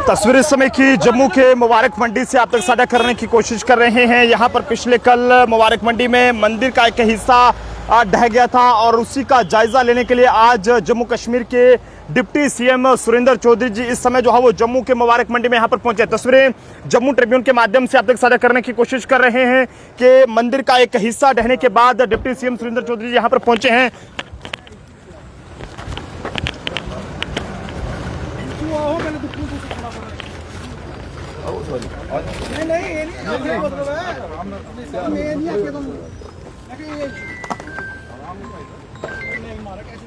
तस्वीर इस समय की जम्मू के मुबारक मंडी से आप तक साझा करने की कोशिश कर रहे हैं। यहाँ पर पिछले कल मुबारक मंडी में मंदिर का एक हिस्सा ढह गया था और उसी का जायजा लेने के लिए आज जम्मू कश्मीर के डिप्टी सीएम सुरेंद्र चौधरी जी इस समय जो है वो जम्मू के मुबारक मंडी में यहाँ पर पहुंचे। तस्वीरें जम्मू ट्रिब्यून के माध्यम से आप तक साझा करने की कोशिश कर रहे हैं कि मंदिर का एक हिस्सा ढहने के बाद डिप्टी सीएम सुरेंद्र चौधरी जी यहाँ पर पहुंचे हैं।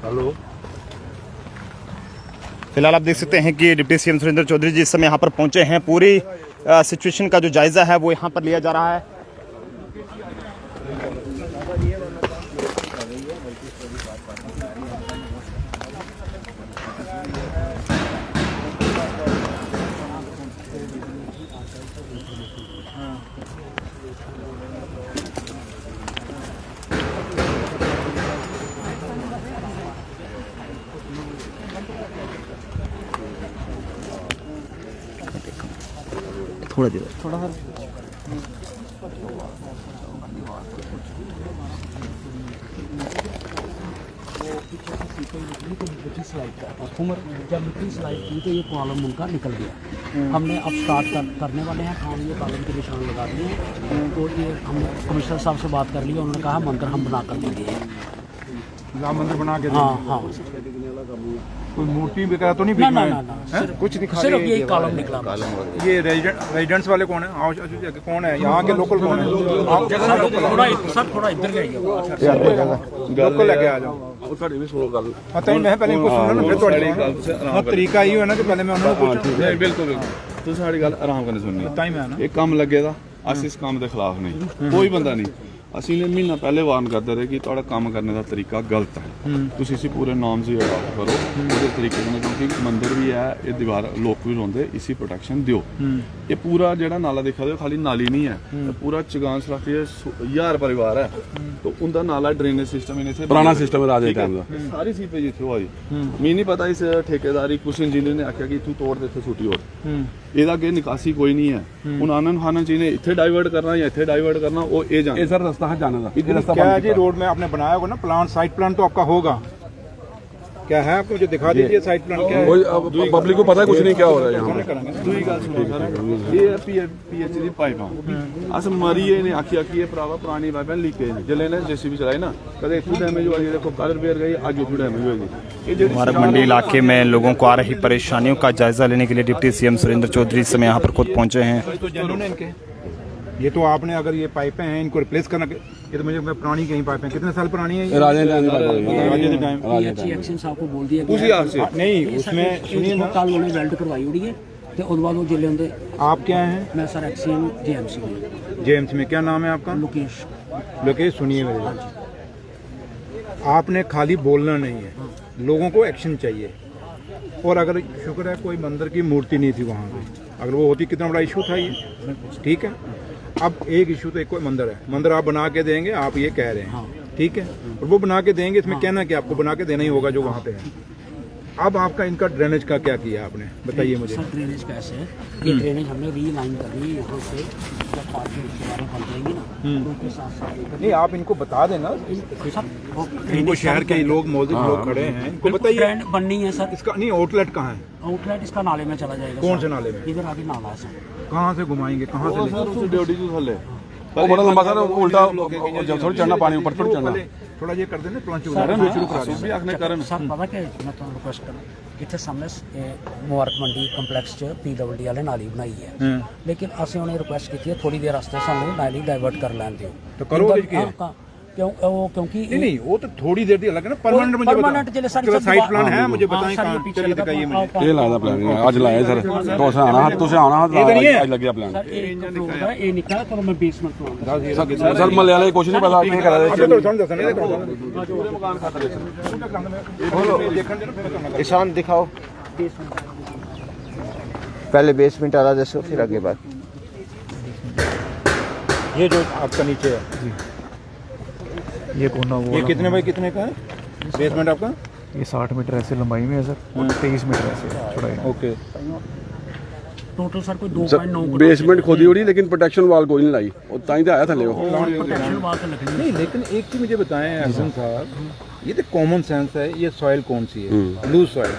हेलो, फिलहाल आप देख सकते हैं कि डिप्टी सीएम सुरेंद्र चौधरी जी इस समय यहाँ पर पहुंचे हैं। पूरी सिचुएशन का जो जायजा है वो यहाँ पर लिया जा रहा है। थोड़ा देर थोड़ा जब मिट्टी स्लाइड की तो ये कॉलम उनका निकल गया। हमने अब स्टार्ट करने वाले हैं काम। ये कॉलम के निशान लगा दिए हैं। तो ये हम कमिश्नर साहब से बात कर ली। उन्होंने कहा मंदिर हम बना कर देंगे। राम मंदिर बना के हाँ हाँ, कोई मूर्ति वगैरह तो नहीं ना बिकना ना है? ना ना, कुछ नहीं, सिर्फ ये कॉलम निकला। ये रेजिडेंट्स वाले कौन है? कौन है यहाँ के? लोकल कौन है? थोड़ा इधर जाइए। लोकल लेके आ जाओ। पता ही मैं पहले इनको सुनना ना, फिर थोड़ा तरीका ही है ना कि पहले मैं उन्होंने पूछा। बिल्कुल तुम सारी गल आराम कन्नै सुननी। पता ही मैं ना एक काम लगे दा अस इस काम के खिलाफ नहीं, कोई बंदा नहीं। ਅਸੀਂ ਨੇ ਮਹੀਨਾ ਪਹਿਲੇ ਵਾਰਨ ਕਰਦੇ ਰਹੇ ਕਿ ਤੁਹਾਡਾ ਕੰਮ ਕਰਨ ਦਾ ਤਰੀਕਾ ਗਲਤ ਹੈ। ਤੁਸੀਂ ਇਸੇ ਪੂਰੇ ਨਾਮ से ਅਡਾਪਟ ਕਰੋ ਉਹਦੇ ਤਰੀਕੇ ਨਾਲ, ਕਿਉਂਕਿ ਮੰਦਿਰ ਵੀ ਹੈ, ਇਹ ਦੀਵਾਰ ਲੋਕ ਵੀ ਰੋਂਦੇ, ਇसी प्रोटेक्शन ਦਿਓ। ਇਹ पूरा ਜਿਹੜਾ नाला देखा दो खाली नाली नहीं है, पूरा चगान सराफी 1000 परिवार है। तो उनका नाला ड्रेनेज सिस्टम इन्हें पुराना सिस्टम है राजे टाइम का, सारी सीपेज इतने हुआ जी। मैं नहीं पता इस ठेकेदारी कुछ इंजीनियर ने आख्या कि तू तोड़ दे इतने छुट्टी और ਇਹਦਾ ਅੱਗੇ ਨਿਕਾਸੀ ਕੋਈ ਨਹੀਂ ਹੈ। ਹੁਣ ਆਨੰਦ ਖਾਨਾ ਜੀ ਨੇ ਇੱਥੇ ਡਾਈਵਰਟ ਕਰਨਾ ਜਾਂ ਇੱਥੇ ਡਾਈਵਰਟ करना, वो ये जान सर रास्ता है जाने का। क्या है जी, रोड में आपने बनाया होगा ना प्लान, साइट प्लान तो आपका होगा। क्या है आपको जो दिखा दीजिए साइट प्लान क्या है? पब्लिक को पता है कुछ नहीं क्या हो रहा है यहाँ। दूसरी गल सुनो सर, ये पीएच दी पाइप अस मरीए ने आखी आखी भरावा पुरानी पाइप लीकेज जिले ने जेसीबी चलाई ना, कदे इतनी डैमेज हुआ, देखो कल रिपेयर गई, आज इतनी डैमेज होगी। मुबारक मंडी इलाके में लोगों को आ रही परेशानियों का जायजा लेने के लिए डिप्टी सीएम सुरेंद्र चौधरी इस समय यहाँ पर खुद पहुंचे हैं। ये तो आपने अगर ये पाइपें हैं इनको रिप्लेस करना, ये तो मुझे पुरानी कहीं पाइपें, कितने साल पुरानी है ये? राजे एक्शन साहब को बोल दिया उसी हाथ से नहीं, उसमें सुनिए ना, कल उन्होंने वेल्ड करवाई उड़ी है। तो उसके बाद वो जिले होंगे। आप क्या हैं? मैं सर एक्सीएम जेएमसी में। जेएमसी में क्या नाम है आपका? लोकेश। लोकेश सुनिए मेरे, आपने खाली बोलना नहीं है, लोगों को एक्शन चाहिए। और अगर शुक्र है कोई मंदिर की मूर्ति नहीं थी वहाँ पे, अगर वो होती कितना बड़ा इशू था ये, ठीक है। अब एक इशू तो एक कोई मंदिर है, मंदिर आप बना के देंगे, आप ये कह रहे हैं, ठीक है, और वो बना के देंगे, इसमें कहना कि आपको बना के देना ही होगा जो वहाँ पे है। अब आपका इनका ड्रेनेज का क्या किया आपने, बताइए मुझे। सर ड्रेनेज कैसे है? ये ड्रेनेज हमने रीलाइन करनी है यहाँ से, जब पार्किंग बन जाएंगी ना तो उसके साथ नहीं, आप इनको बता देना, इनको शहर के लोग मौजूद लोग खड़े हैं, इनको बताइए बननी है सर। इसका नहीं, आउटलेट कहाँ है? आउटलेट इसका नाले में चला जाएगा। कौन से नाले में? इधर आगे नाला है सर। कहाँ से घुमाएंगे, कहाँ से लेंगे? ड्यूटी तो थले वो बड़ा लंबा सर, उल्टा जब थोड़ी चढ़ना, पानी ऊपर थोड़ी चढ़ना, थोड़ा ये कर देना प्लान भी आखने कारण सर पता क्या मैं तो रिक्वेस्ट करूँ, इतने सामने मुबारक मंडी कंपलैक्स च PWD वाले नाली बनाई है, लेकिन असं उन्हें रिक्वेस्ट की थोड़ी देर वास्ते सानू नाली डाइवर्ट कर लैन दिओ। तो करो क्यों वो क्योंकि नहीं वो तो थोड़ी देर दी अलग है ना, परमानेंट मुझे बताओ। साइट प्लान है, मुझे बताएं कहाँ, चलिए दिखाइए मुझे। ये लादा प्लान आज लाया सर, तो से आना तो से आना आज लग गया प्लान। ये निकला तो मैं बेसमेंट में सर मलयाली कुछ नहीं पता नहीं करा दे। ईशान दिखाओ पहले बेसमेंट वाला दसो, फिर आगे बात। ये जो आपका नीचे है ये कोना वो ये कितने बाई कितने का है बेसमेंट आपका? ये 60 मीटर ऐसे लंबाई में है सर और 23 मीटर ऐसे चौड़ाई में। ओके टोटल सर कोई 2.9 बेसमेंट खोदी हो रही लेकिन प्रोटेक्शन वाल कोई नहीं लाई और ताई तो आया थले वो प्रोटेक्शन वाल तो लगनी नहीं, लेकिन एक चीज मुझे बताएं अर्जुन साहब, ये तो कॉमन सेंस है, ये सॉइल कौन सी है? Loose soil.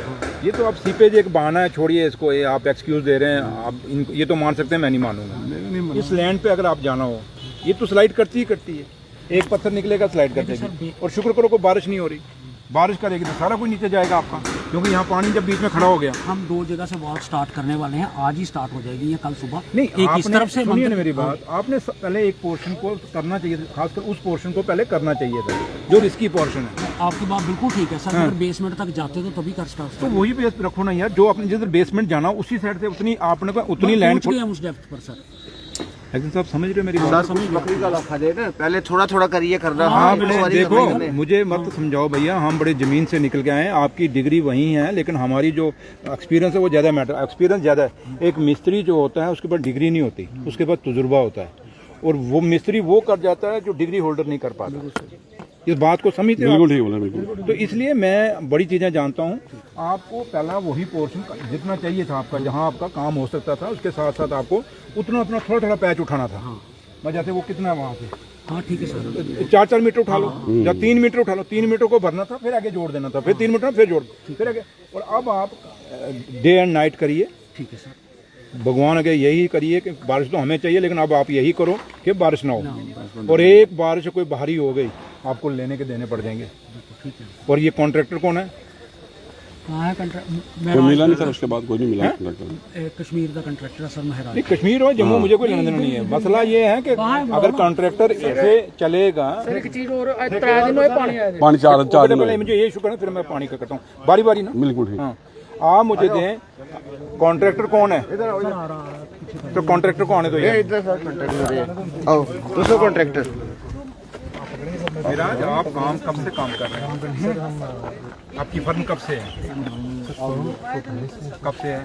ये तो आप सीपेज एक बहाना है, छोड़िए इसको, ये आप एक्सक्यूज दे रहे हैं, आप इनको ये तो मान सकते हैं, मैं नहीं मानूंगा। इस लैंड पे अगर आप जाना हो, ये तो स्लाइड करती ही करती है, एक पत्थर निकलेगा स्लाइड कर देगी। और शुक्र करो को बारिश नहीं हो रही, बारिश करेगी तो सारा कुछ नीचे जाएगा आपका, क्योंकि यहाँ पानी जब बीच में खड़ा हो गया। हम 2 जगह से वॉल स्टार्ट करने वाले हैं, आज ही स्टार्ट हो जाएगी या कल सुबह। नहीं, एक इस तरफ से सुनिए ना मेरी बात, आपने पहले एक पोर्शन को करना चाहिए था, खासकर उस पोर्शन को पहले करना चाहिए था जो रिस्की पोर्शन है। आपकी बात बिल्कुल ठीक है सर, अगर बेसमेंट तक जाते तो तभी कर स्टार्ट। तो वही बेस रखो ना यार, जो आपने जिधर बेसमेंट जाना उसी साइड से उतनी आपने को उतनी लैंड पहुंच गए हम उस डेप्थ पर सर। लेकिन साहब समझ रहे हो मेरी बात? बकरी का लफा दे ना, पहले थोड़ा थोड़ा करिए करना। हाँ, देखो मुझे मत समझाओ भैया, हम बड़े जमीन से निकल के आए हैं, आपकी डिग्री वही है, लेकिन हमारी जो एक्सपीरियंस है वो ज़्यादा मैटर, एक्सपीरियंस ज़्यादा है। एक मिस्त्री जो होता है उसके पास डिग्री नहीं होती, उसके पास तजुर्बा होता है, और वो मिस्त्री वो कर जाता है जो डिग्री होल्डर नहीं कर पाता। इस बात को समझते हो? बिल्कुल ठीक बोला, बिल्कुल। तो इसलिए मैं बड़ी चीज़ें जानता हूँ। आपको पहला वही पोर्शन जितना चाहिए था आपका, जहाँ आपका काम हो सकता था, उसके साथ साथ आपको उतना थोड़ा थोड़ा पैच उठाना था। मैं जैसे वो कितना है वहाँ से, हाँ ठीक है सर, 4 मीटर उठा लो या 3 मीटर उठा लो, 3 मीटर को भरना था, फिर आगे जोड़ देना था, फिर 3 मीटर फिर जोड़, फिर आगे। और अब आप डे एंड नाइट करिए, ठीक है सर। भगवान अगर यही करिए कि बारिश तो हमें चाहिए, लेकिन अब आप यही करो कि बारिश ना हो। और एक बारिश कोई बाहरी हो गई, आपको लेने के देने पड़ जाएंगे। और ये कॉन्ट्रैक्टर कौन है? कहाँ है कोई मिला नहीं सर, उसके बाद कोई नहीं मिला कॉन्ट्रैक्टर। कश्मीर का कॉन्ट्रैक्टर सर महराज। नहीं, कश्मीर हो जम्मू मुझे कोई लेना देना नहीं है। मसला ये है कि अगर कॉन्ट्रैक्टर ऐसे चलेगा, पानी चार पहले मुझे ये इशू करना, फिर मैं पानी का करता हूँ बारी बारी ना। बिल्कुल ठीक। हाँ, आप मुझे दें कॉन्ट्रैक्टर कौन है, तो कॉन्ट्रैक्टर कौन है? तो ये इधर सर कॉन्ट्रैक्टर आओ, दूसरा कॉन्ट्रैक्टर। विराज, आप काम कब से काम कर रहे हैं? आपकी फर्म कब से है? कब से है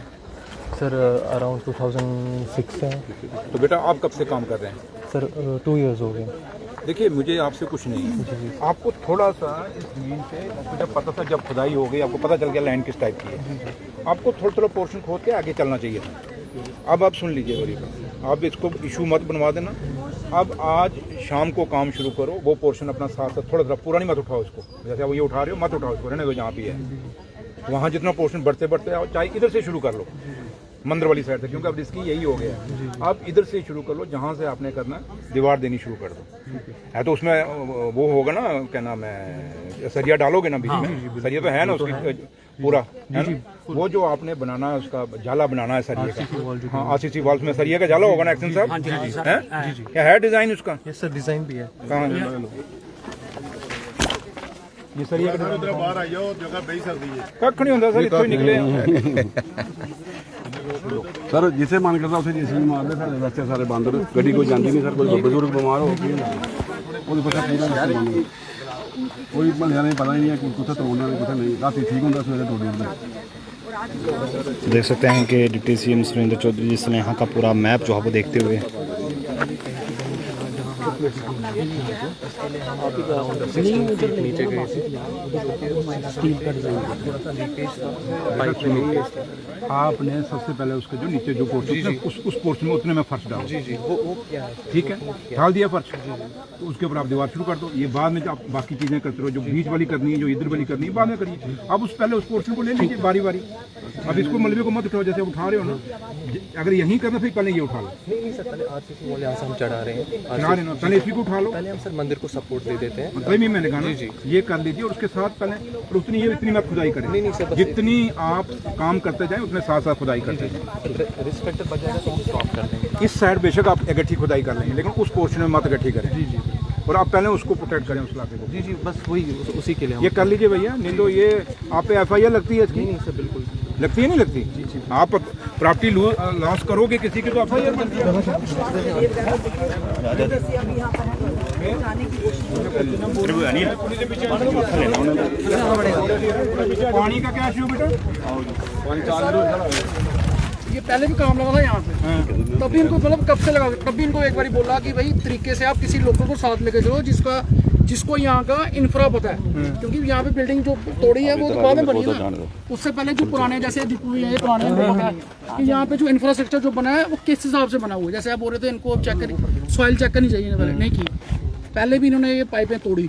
सर? अराउंड 2006 से है। तो बेटा आप कब से काम कर रहे हैं? सर 2 इयर्स हो गए। देखिए, मुझे आपसे कुछ नहीं है, आपको थोड़ा सा इस जमीन से आपको जब पता था, जब खुदाई हो गई आपको पता चल गया लैंड किस टाइप की है, आपको थोड़ा थोड़ा पोर्शन खोद के आगे चलना चाहिए था। अब आप सुन लीजिए मेरी बात, आप इसको इशू मत बनवा देना। अब आज शाम को काम शुरू करो, वो पोर्शन अपना साथ साथ थोड़ा थोड़ा, पूरा नहीं मत उठाओ इसको, जैसे आप ये उठा रहे हो मत उठाओ इसको, रहने दो जहाँ भी है। वहाँ जितना पोर्शन बढ़ते बढ़ते आओ, चाहे इधर से शुरू कर लो, मंदिर वाली साइड से, क्योंकि अब इसकी यही हो गया है। आप इधर से शुरू कर लो, जहाँ से आपने करना दीवार देनी शुरू कर दो। है तो उसमें वो होगा ना, क्या नाम है, सरिया डालोगे ना बीच में, सरिया तो है ना उसकी पूरा, है ना? वो जो आपने बनाना है उसका जाला बनाना है सरिया का। हाँ, आरसीसी वॉल्स में सरिया का जाला होगा ना एक्शन साहब? है क्या है डिजाइन उसका? यस सर, डिजाइन भी है। कहाँ है ये सरिया का? बाहर आइयो, जगह बेई सकती है। कख नहीं होता सर, इतने ही निकले सर जिसे मन करता उसे जिसे मार दे, सारे बच्चे सारे बंदर, गड्डी कोई जाती नहीं सर, कोई बुजुर्ग बीमार हो कोई बंदा नहीं, पता ही नहीं है कुछ तोड़ना नहीं, कुछ नहीं, रात ठीक होता सवेरे तोड़। देख सकते हैं कि डिप्टी सीएम सुरेंद्र चौधरी जिसने यहाँ का पूरा मैप जो है वो देखते हुए आपने सबसे पहले उसके जो नीचे जो पोर्शन उस पोर्शन में उतने में फर्श डालो। ठीक है, डाल दिया फर्श, तो उसके ऊपर आप दीवार शुरू कर दो। ये बाद में जो आप बाकी चीजें करते रहो, जो बीच वाली करनी है, जो इधर वाली करनी है, बाद में करिए। अब उस पहले उस पोर्शन को ले लीजिए बारी बारी। अब इसको मलबे को मत उठाओ, जैसे उठा रहे हो ना, अगर यहीं करना फिर पहले ये उठा लो। नहीं सर, पहले आरसीसी वॉल यहाँ से हम चढ़ा रहे हैं, ना पहले इसी को उठा लो। पहले हम सर मंदिर को सपोर्ट दे देते हैं। मतलब ही मैंने कहा ना, ये कर लीजिए, और उसके साथ पहले और उतनी ये इतनी मत खुदाई करें। नहीं सर, जितनी आप काम करते जाए उतने साथ साथ खुदाई करते जाए। रिस्पेक्टर बच जाएगा तो हम स्टॉप कर देंगे। इस साइड बेशक आप इकट्ठी खुदाई कर लेंगे, लेकिन उस पोर्शन में मत इकट्ठी करें। और आप पहले उसको प्रोटेक्ट करें, उस इलाके को। जी, बस वही उसी के लिए ये कर लीजिए भैया, नहीं तो ये आप पे FIR लगती है इसकी। नहीं सर, बिल्कुल लगती है, नहीं लगती? आप प्रॉपर्टी लॉस करोगे किसी की तो FIR बनती है। पानी का क्या इशू बेटा? ये पहले भी काम लगा था यहाँ पे, तभी इनको मतलब कब से लगा, तभी इनको एक बार बोला कि भाई तरीके से आप किसी लोकल को साथ लेके चलो जिसका जिसको यहाँ का इंफ्रा पता है, क्योंकि यहाँ पे बिल्डिंग जो तोड़ी है वो तो बाद में बनी है ना, उससे पहले जो पुराने जैसे दीपू ये पुराने इनको पता है कि यहाँ पे जो इंफ्रास्ट्रक्चर जो बना है वो किस हिसाब से बना हुआ है। जैसे आप बोल रहे थे इनको अब चेक करी, सॉइल चेक करनी चाहिए पहले, नहीं की। पहले भी इन्होंने ये पाइपें तोड़ी,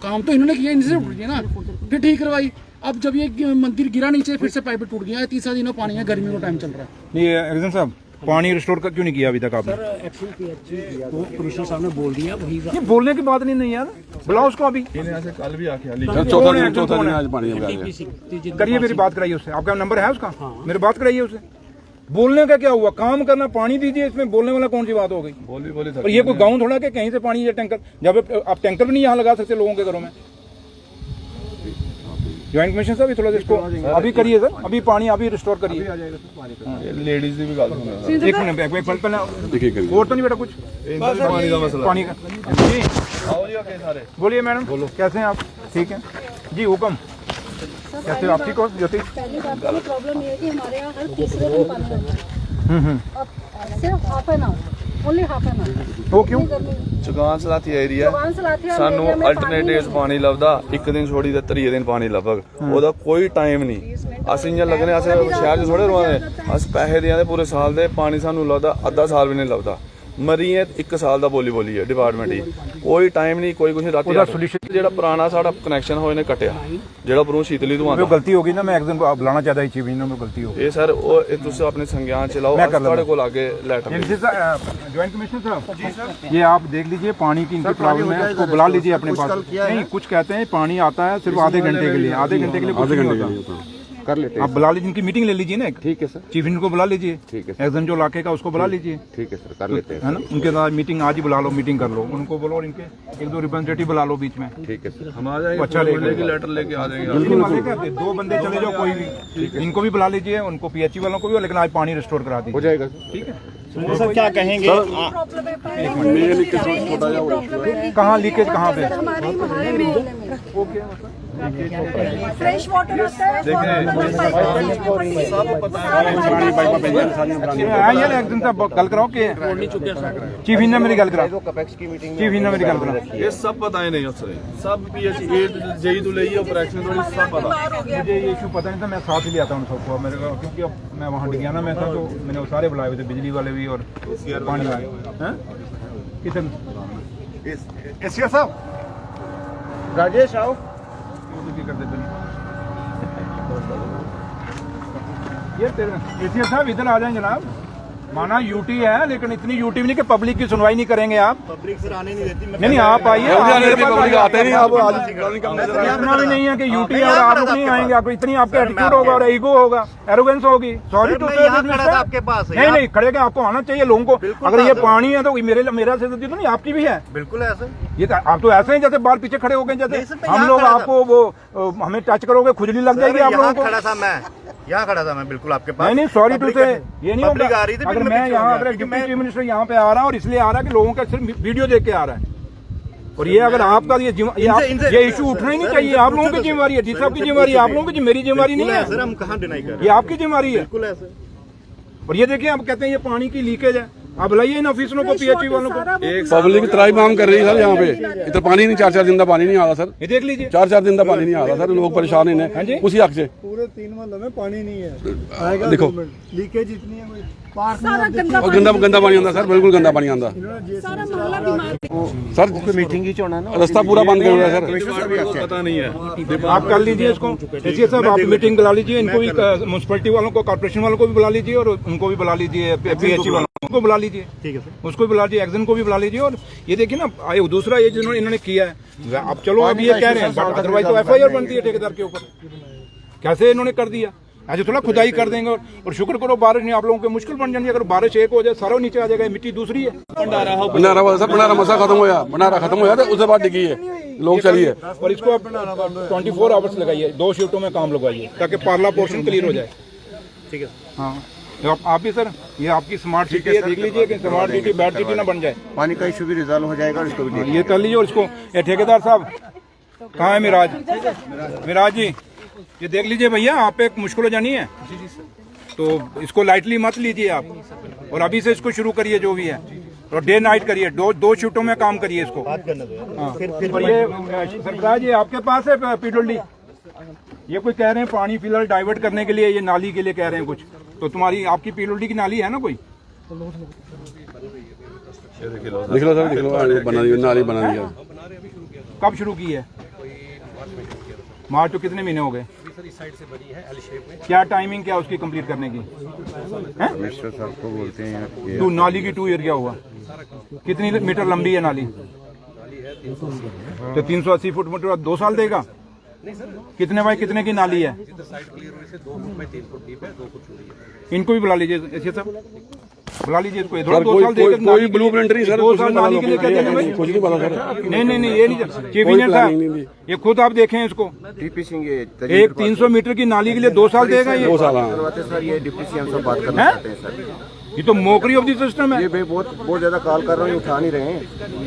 काम तो इन्होंने किया, इनसे टूट गई ना, फिर ठीक करवाई। अब जब ये मंदिर गिरा नीचे फिर से पाइपें टूट गई, तीसरा दिन पानी है, गर्मी का टाइम चल रहा है। नहीं एक्शन साहब, पानी रिस्टोर क्यों नहीं किया अभी तक आपने? वो कमिश्नर साहब ने बोल दिया, वही ये बोलने की बात नहीं यार, बुलाओ उसको अभी। कल भी आके चौथा दिन आज पानी लगा दिया। करिए, मेरी बात कराइए उससे। आपका नंबर है उसका? मेरी बात कराइए उससे। बोलने का क्या हुआ, काम करना, पानी दीजिए, इसमें बोलने वाला कौन सी बात हो गई? बोली और ये कोई गाँव थोड़ा कि कहीं से पानी या टैंकर, जब आप टैंकर भी नहीं यहाँ लगा सकते लोगों के घरों में। ज्वाइंट कमिश्नर साहब इसको अभी करिए सर, अभी पानी अभी रिस्टोर करिए। लेडीज की भी गल सुनो, एक मिनट पहले और तो नहीं बेटा कुछ पानी का मसला पानी का जी। आओ जी आके सारे बोलिए मैडम, कैसे हैं आप? ठीक है जी, हुक्म। कैसे हो आप? ठीक हो ज्योति? पहली बात की प्रॉब्लम ये है कि हमारे यहाँ हर तीसरे दिन पानी आता है। अब सिर्फ half an hour, only half an hour. वो क्यों? चुगान सलाती एरिया सानू अल्टरनेटिव पानी लभदा, एक दिन छोड़ी ते त्रीए दिन पानी लभग, ओदा कोई टाइम नहीं। अस इयां लगने अस शहर च थोड़े रवाने, अस पैसे देआं पूरे साल दे, पानी सानू लभदा अद्धा साल भी नहीं लभदा। मरी है 1 साल दा बोली है डिपार्टमेंट ही, कोई टाइम नहीं, कोई कुछ नहीं। राती जेड़ा पुराना साडा कनैक्शन होए ने कटिया, जेड़ा बरू शीतली तो आंदा, वो गलती हो गई ना, मैं एक दिन बुलाना चाहता ही चीफ इंजीनियर में, गलती हो गई। ये सर ओ तुसी अपने संज्ञान च लाओ, साडे कोल आगे लेटर। ज्वाइंट कमिश्नर साहब, ये आप देख लीजिए, पानी की इनकी प्रॉब्लम है, उसको बुला लीजिए अपने पास। नहीं, कुछ कहते हैं पानी आता है सिर्फ आधे घंटे के लिए, आधे घंटे के लिए कर लेते आप बुला लीजिए, इनकी मीटिंग ले लीजिए ना। ठीक है सर, चीफ इंजीनियर को बुला लीजिए, ठीक है एक दिन जो इलाके का उसको बुला लीजिए। ठीक है सर, कर लेते हैं है ना, उनके साथ मीटिंग आज ही बुला लो, मीटिंग कर लो, उनको बोलो, और इनके 1-2 रिप्रेजेंटेटिव बुला लो बीच में। ठीक है सर, हम आ जाएंगे, अच्छा लेके लेटर लेके आ जाएंगे। 2 बंदे चले जाओ, कोई भी, इनको भी बुला लीजिए, उनको पीएचई वालों को भी, लेकिन आज पानी रिस्टोर करा दीजिए। हो जाएगा सर। ठीक है सर, क्या कहेंगे? कहाँ लीकेज कहाँ पे? फ्रेश वाटर आता है। एक दिन तक गल कराओ कि चीफ इंजीनियर मेरी गल कराओ, चीफ इंजीनियर मेरी गल कराओ। ये सब पता ही नहीं उससे, सब पीएचई जेई तो ले ऑपरेशन थोड़ी सब पता। मुझे ये इशू पता नहीं था, मैं साथ ही लिया था उन सबको मेरे को, क्योंकि अब मैं वहाँ डिगियाना में था, तो मैंने वो सारे बुलाए हुए थे, बिजली वाले भी और पानी वाले। कितने एसआर साहब, राजेश आओ। ये एसआर साहब इधर आ जाएं जनाब। माना यूटी है, लेकिन इतनी यूटी भी नहीं कि पब्लिक की सुनवाई नहीं करेंगे आप। पब्लिक सर आने नहीं देती। नहीं आप आइए, आते नहीं आप इतना भी नहीं है कि यूटी है और आप लोग नहीं आएंगे। आपको इतनी आपका एटीट्यूड होगा और ईगो होगा, एरोगेंस होगी। सॉरी टू से आपके पास नहीं खड़े के आपको आना चाहिए लोगों को। अगर ये पानी है तो मेरा से तो नहीं, आपकी भी है। बिल्कुल है सर, ये आप तो ऐसे ही जैसे बाल पीछे खड़े हो गए, जैसे हम लोग आपको वो हमें टच करोगे खुजली लग जाएगी आप लोगों को। यहाँ खड़ा था मैं बिल्कुल आपके पास। नहीं सॉरी टू से ये नहीं होगा। अगर मैं यहाँ अगर डिप्टी चीफ मिनिस्टर यहाँ पे आ रहा हूँ और इसलिए आ रहा है कि लोगों का सिर्फ वीडियो देख के आ रहा है, और ये अगर आपका ये इशू उठना ही नहीं चाहिए। आप लोगों की जिम्मेवारी है, जिस आपकी जिम्मेवारी है, आप लोगों की, मेरी जिम्मेवारी नहीं है सर। हम कहाँ डिनाई कर रहे हैं, ये आपकी जिम्मेवारी है। बिल्कुल है सर। और ये देखिए, आप कहते हैं ये पानी की लीकेज है, आप बुलाइए इन ऑफिसरों को, पीएचई वालों को। पब्लिक त्राई मांग कर रही है सर, यहाँ पे इधर पानी नहीं, 4-4 दिन का पानी नहीं आ रहा सर। ये देख लीजिए, 4-4 दिन का पानी नहीं आ रहा सर, लोग परेशान हैं उसी हक से। पूरे 3 मोहल्लों में पानी नहीं है। देखो लीकेज इतनी है, और गंदा पानी आता सर, बिल्कुल गंदा पानी आता सर। मीटिंग ही होना ना, रास्ता पूरा बंद कर रहा है सर, पता नहीं है। आप कर लीजिए इसको। एसआर साहब आप मीटिंग बुला लीजिए, इनको भी, म्युनिसिपैलिटी वालों को, कॉर्पोरेशन वालों को भी बुला लीजिए, और उनको भी बुला लीजिए, पीएचई वालों को बुला लीजिए। ठीक है सर, उसको भी बुला लीजिए, एक्शन को भी बुला लीजिए। और ये देखिए ना, दूसरा ये जिन्होंने इन्होंने किया है, अब चलो अब ये कह रहे हैं, बट अदरवाइज तो एफआईआर बनती है ठेकेदार के ऊपर। कैसे इन्होंने कर दिया, आज थोड़ा खुदाई कर देंगे। और शुक्र करो बारिश नहीं, आप लोगों के मुश्किल बन जाएगी। अगर बारिश एक हो जाए, सारा नीचे आ जाएगा, मिट्टी दूसरी है। भंडारा सर, भंडारा मसा खत्म होया, भंडारा खत्म होया तो उसके बाद डिगी है, लोग चलिए। और इसको आप 24 आवर्स लगाइए, 2 शिफ्टों में काम लगवाइए, ताकि पार्ला पोर्शन क्लियर हो जाए। ठीक है। हाँ, आप भी सर, ये आपकी स्मार्ट सिटी है, देख लीजिए कि स्मार्ट सिटी बैड सिटी ना बन जाए। पानी का इशू भी रिजॉल्व हो जाएगा और इसको भी ये कर लीजिए। और इसको, ये ठेकेदार साहब कहाँ है? मिराज जी, ये देख लीजिए भैया, आप पे एक मुश्किल हो जानी है, तो इसको लाइटली मत लीजिए आप, और अभी से इसको शुरू करिए जो भी है। तो डे नाइट करिए, दो शिफ्टों में काम करिए इसको। हाँ। और ये सरफराज, ये आपके पास है पीडब्ल्यूडी? ये कोई कह रहे हैं पानी फिलहाल डाइवर्ट करने के लिए, ये नाली के लिए कह रहे हैं कुछ, तो तुम्हारी आपकी पीडब्ल्यूडी की नाली है ना कोई? देख लो सर, देख लो, बना दिया, नाली बना दिया। कब शुरू की है? मार्च तो कितने महीने हो गए? क्या टाइमिंग क्या उसकी कंप्लीट करने की? मिस्टर साहब को बोलते हैं टू नाली की 2 ईयर क्या हुआ? कितनी मीटर लंबी है नाली? तो 380 फुट मीटर 2 साल देगा? कितने बाई कितने की नाली है? इनको भी बुला लीजिए, ऐसे सब बुला लीजिए इसको। सर कोई ब्लूप्रिंट नहीं सर, 2 साल नाली के लिए कहते हैं भाई। कुछ नहीं पता सर। नहीं ये नहीं, चीफ इंजीनियर साहब ये खुद आप देखें इसको, डीपी सिंह ये एक 300 मीटर की नाली के लिए 2 साल देगा ये? 2 साल। हाँ करवाते सर, ये डिप्टी सीएम से बात करना चाहते हैं सर। ये तो मोकरी ऑफ द सिस्टम है। ये भाई बहुत ज्यादा कॉल कर रहे हैं, उठा नहीं रहे हैं।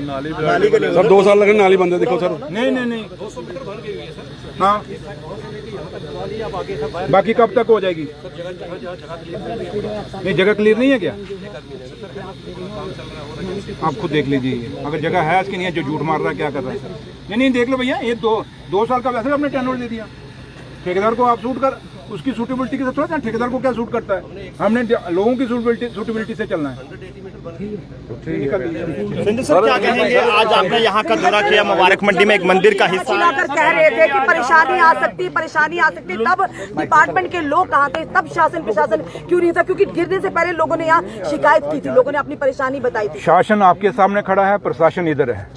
नाली के लिए सर 2 साल लगे नाली बंद है, देखो सर। नहीं हाँ, बाकी कब तक हो जाएगी? नहीं, जगह क्लियर नहीं है क्या? आप खुद देख लीजिए, अगर जगह है इसकी नहीं है, जो झूठ मार रहा है क्या कर रहा है। नहीं देख लो भैया, ये 2 साल का वैसे आपने टेनोर दे दिया। ठेकेदार को आप सूट कर, उसकी सूटेबिलिटी के साथ थोड़ा, ठेकेदार को क्या सूट करता है? हमने लोगों की सूटेबिलिटी से चलना है। संजय सर, क्या कहेंगे? आज आपने यहाँ का दौरा किया, मुबारक मंडी में एक मंदिर का हिस्सा कह रहे थे कि परेशानी आ सकती, तब डिपार्टमेंट के लोग कहाँ थे? तब शासन प्रशासन क्यों नहीं था? क्योंकि गिरने से पहले लोगों ने यहाँ शिकायत की थी, लोगों ने अपनी परेशानी बताई थी। शासन आपके सामने खड़ा है, प्रशासन इधर है।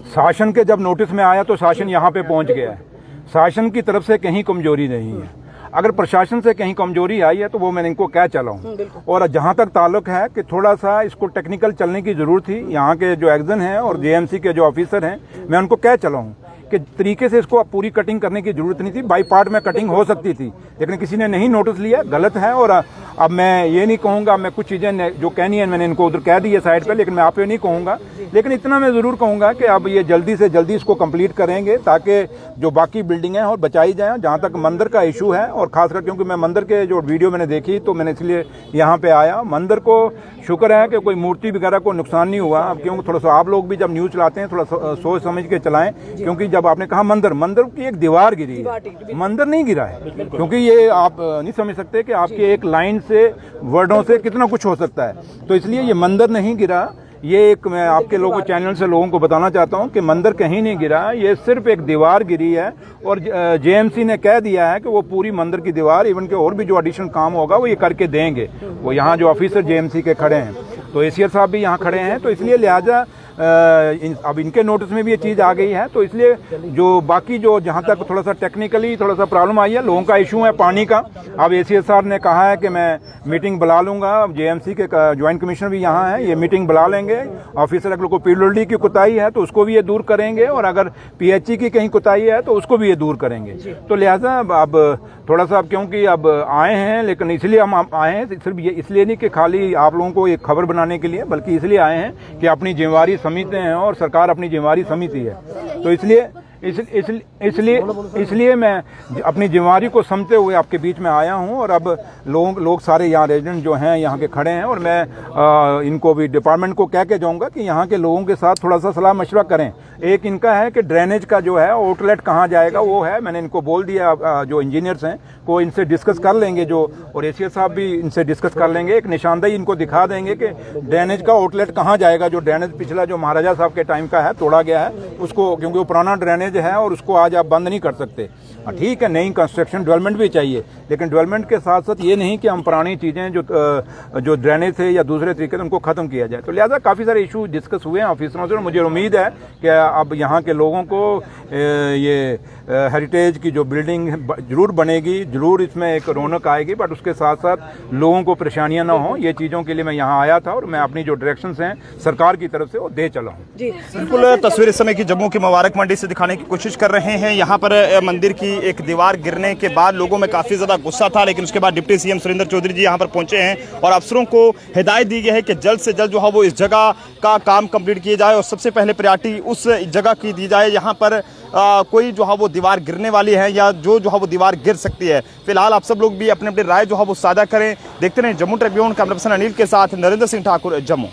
शासन के जब नोटिस में आया तो शासन यहाँ पे पहुँच गया है। शासन की तरफ से कहीं कमजोरी नहीं है। अगर प्रशासन से कहीं कमजोरी आई है तो वो मैं इनको कह चला हूँ। और जहाँ तक ताल्लुक है कि थोड़ा सा इसको टेक्निकल चलने की जरूरत थी, यहाँ के जो एक्जन हैं और जेएमसी के जो ऑफिसर हैं, मैं उनको कह चला हूँ कि तरीके से इसको पूरी कटिंग करने की जरूरत नहीं थी। बाई पार्ट में कटिंग हो सकती थी, लेकिन किसी ने नहीं नोटिस लिया, गलत है। और अब मैं ये नहीं कहूँगा, मैं कुछ चीज़ें जो कहनी है मैंने इनको उधर कह दी है साइड पे, लेकिन मैं आप ये नहीं कहूँगा। लेकिन इतना मैं ज़रूर कहूँगा कि अब ये जल्दी से जल्दी इसको कंप्लीट करेंगे ताकि जो बाकी बिल्डिंगें हैं और बचाई जाएँ। जहाँ तक मंदिर का इशू है, और खासकर क्योंकि मैं मंदिर के जो वीडियो मैंने देखी तो मैंने इसलिए यहाँ पे आया। मंदिर को शुक्र है कि कोई मूर्ति वगैरह को नुकसान नहीं हुआ। अब क्योंकि थोड़ा सा आप लोग भी जब न्यूज़ चलाते हैं थोड़ा सोच समझ के चलाएं, क्योंकि जब आपने कहा मंदिर की एक दीवार गिरी है, मंदिर नहीं गिरा है। क्योंकि ये आप नहीं समझ सकते कि आपकी एक लाइन से, वर्डों से कितना कुछ हो सकता है। तो इसलिए ये मंदिर नहीं गिरा। ये एक मैं आपके लोगों चैनल से लोगों को बताना चाहता हूं कि मंदिर कहीं नहीं गिरा, ये सिर्फ एक दीवार गिरी है। और जेएमसी ने कह दिया है कि वो पूरी मंदिर की दीवार, इवन के और भी जो एडिशनल काम होगा वो ये करके देंगे। वो यहाँ जो ऑफिसर जेएमसी के खड़े हैं, तो एसीआर साहब भी यहाँ खड़े हैं, तो इसलिए लिहाजा अब इनके नोटिस में भी ये चीज़ आ गई है। तो इसलिए जो बाकी जो जहाँ तक थोड़ा सा टेक्निकली थोड़ा सा प्रॉब्लम आई है, लोगों का इशू है पानी का। अब एसीआर साहब ने कहा है कि मैं मीटिंग बुला लूँगा, जेएमसी के ज्वाइंट कमिश्नर भी यहाँ हैं, ये मीटिंग बुला लेंगे। ऑफिसर अगर कोई पीडब्ल्यूडी की कुताही है तो उसको भी ये दूर करेंगे, और अगर पीएचई की कहीं कुताही है तो उसको भी ये दूर करेंगे। तो लिहाजा अब थोड़ा सा, क्योंकि अब आए हैं, लेकिन इसलिए हम आए हैं, सिर्फ ये इसलिए नहीं कि खाली आप लोगों को एक खबर बनाने के लिए, बल्कि इसलिए आए हैं कि अपनी जिम्मेवारी समझते हैं और सरकार अपनी जिम्मेवारी समझती है। तो इसलिए मैं अपनी जिम्मेवारी को समझते हुए आपके बीच में आया हूं। और अब लोग सारे यहाँ रेजिडेंट जो हैं यहाँ के खड़े हैं, और मैं इनको भी डिपार्टमेंट को कह के जाऊंगा कि यहाँ के लोगों के साथ थोड़ा सा सलाह मशवरा करें। एक इनका है कि ड्रेनेज का जो है आउटलेट कहाँ जाएगा, वो है, मैंने इनको बोल दिया, जो इंजीनियर्स हैं को इनसे डिस्कस कर लेंगे, जो और एसीआर साहब भी इनसे डिस्कस कर लेंगे। एक निशानदेही इनको दिखा देंगे कि ड्रेनेज का आउटलेट कहाँ जाएगा। जो ड्रेनेज पिछला जो महाराजा साहब के टाइम का है, तोड़ा गया है उसको, क्योंकि वो पुराना ड्रेनेज है और उसको आज आप बंद नहीं कर सकते। ठीक है, नई कंस्ट्रक्शन डेवलपमेंट भी चाहिए, लेकिन डेवलपमेंट के साथ साथ ये नहीं कि हम पुरानी चीज़ें जो ड्रेनेज थे या दूसरे तरीके से उनको ख़त्म किया जाए। तो लिहाजा काफ़ी सारे इशू डिस्कस हुए हैं ऑफिसरों से, और मुझे उम्मीद है कि अब यहाँ के लोगों को ये हेरिटेज की जो बिल्डिंग जरूर बनेगी, जरूर इसमें एक रौनक आएगी, बट उसके साथ साथ लोगों को परेशानियां ना हो, ये चीज़ों के लिए मैं यहाँ आया था। और मैं अपनी जो डायरेक्शंस हैं सरकार की तरफ से वो दे चला हूँ। बिल्कुल तस्वीर इस समय की जम्मू की मुबारक मंडी से दिखाने की कोशिश कर रहे हैं। यहाँ पर मंदिर की एक दीवार गिरने के बाद लोगों में काफ़ी ज़्यादा गुस्सा था, लेकिन उसके बाद डिप्टी सीएम सुरेंद्र चौधरी जी यहाँ पर पहुँचे हैं और अफसरों को हिदायत दी गई है कि जल्द से जल्द जो है वो इस जगह का काम कंप्लीट किया जाए, और सबसे पहले प्रायोरिटी उस जगह की दी जाए यहाँ पर कोई जो है वो दीवार गिरने वाली है या जो है वो दीवार गिर सकती है। फिलहाल आप सब लोग भी अपने अपने राय जो है वो साझा करें। देखते रहें Jammu Tribune, camera person Anil के साथ नरेंद्र सिंह ठाकुर, जम्मू।